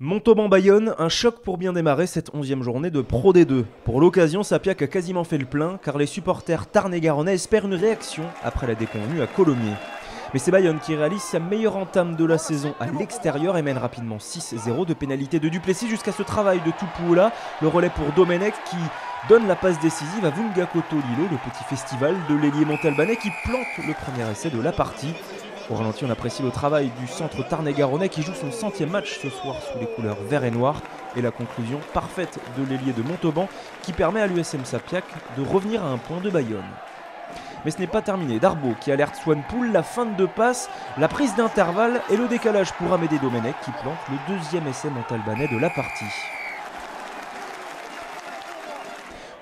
Montauban-Bayonne, un choc pour bien démarrer cette 11e journée de Pro D2. Pour l'occasion, Sapiac a quasiment fait le plein car les supporters tarn-et-garonnais espèrent une réaction après la déconvenue à Colomiers. Mais c'est Bayonne qui réalise sa meilleure entame de la saison à l'extérieur et mène rapidement 6-0 de pénalité de Duplessis jusqu'à ce travail de Tupuola, le relais pour Domenech qui donne la passe décisive à Vunga Koto-Lilo, le petit festival de l'ailier montalbanais qui plante le premier essai de la partie. Au ralenti, on apprécie le travail du centre tarn-et-garonnais qui joue son 100e match ce soir sous les couleurs vert et noir et la conclusion parfaite de l'ailier de Montauban qui permet à l'USM Sapiac de revenir à un point de Bayonne. Mais ce n'est pas terminé. Darbo qui alerte Swanpool, la fin de deux passes, la prise d'intervalle et le décalage pour Amédée Domenech qui plante le deuxième essai montalbanais de la partie.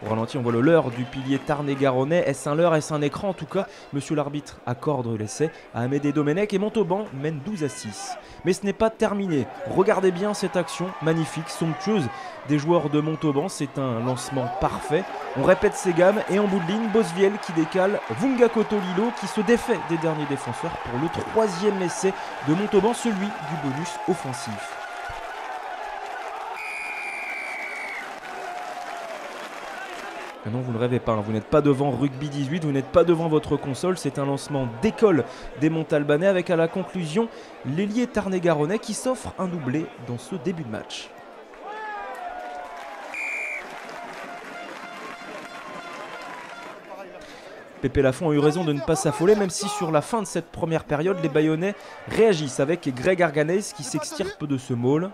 Au ralenti, on voit le leurre du pilier tarn-et-garonnais. Est-ce un leurre, est-ce un écran? En tout cas, monsieur l'arbitre accorde l'essai à Amédée Domenech et Montauban mène 12-6. Mais ce n'est pas terminé. Regardez bien cette action magnifique, somptueuse des joueurs de Montauban. C'est un lancement parfait. On répète ses gammes et en bout de ligne, Bosviel qui décale Vunga Koto-Lilo qui se défait des derniers défenseurs pour le troisième essai de Montauban, celui du bonus offensif. Non, vous ne rêvez pas, vous n'êtes pas devant Rugby 18, vous n'êtes pas devant votre console, c'est un lancement d'école des Montalbanais avec à la conclusion l'ailier tarn-et-garonnais qui s'offre un doublé dans ce début de match. Pépé Lafont a eu raison de ne pas s'affoler, même si sur la fin de cette première période, les Bayonnais réagissent avec Greg Arganez qui s'extirpe de ce maul.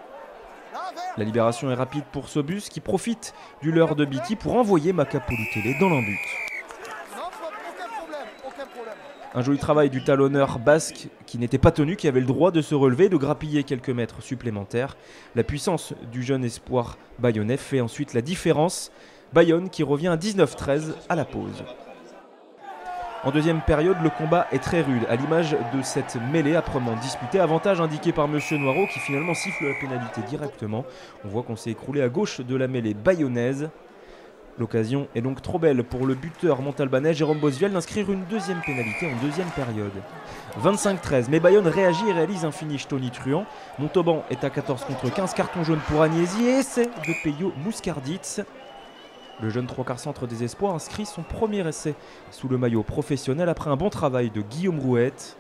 La libération est rapide pour Sobus qui profite du leurre de Biti pour envoyer Makapolutele dans l'embut. Un joli travail du talonneur basque qui n'était pas tenu, qui avait le droit de se relever, de grappiller quelques mètres supplémentaires. La puissance du jeune espoir bayonnais fait ensuite la différence. Bayonne qui revient à 19-13 à la pause. En deuxième période, le combat est très rude, à l'image de cette mêlée âprement disputée. Avantage indiqué par Monsieur Noireau qui finalement siffle la pénalité directement. On voit qu'on s'est écroulé à gauche de la mêlée bayonnaise. L'occasion est donc trop belle pour le buteur montalbanais Jérôme Bosviel d'inscrire une deuxième pénalité en deuxième période. 25-13, mais Bayonne réagit et réalise un finish tonitruant. Montauban est à 14 contre 15, carton jaune pour Agnesi et essai de Peyo Muscarditz. Le jeune trois-quarts centre des espoirs inscrit son premier essai sous le maillot professionnel après un bon travail de Guillaume Rouette.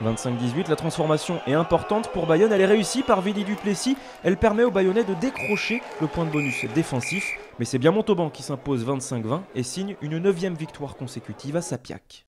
25-18, la transformation est importante pour Bayonne, elle est réussie par Vili Duplessis. Elle permet aux Bayonnais de décrocher le point de bonus défensif. Mais c'est bien Montauban qui s'impose 25-20 et signe une 9e victoire consécutive à Sapiac.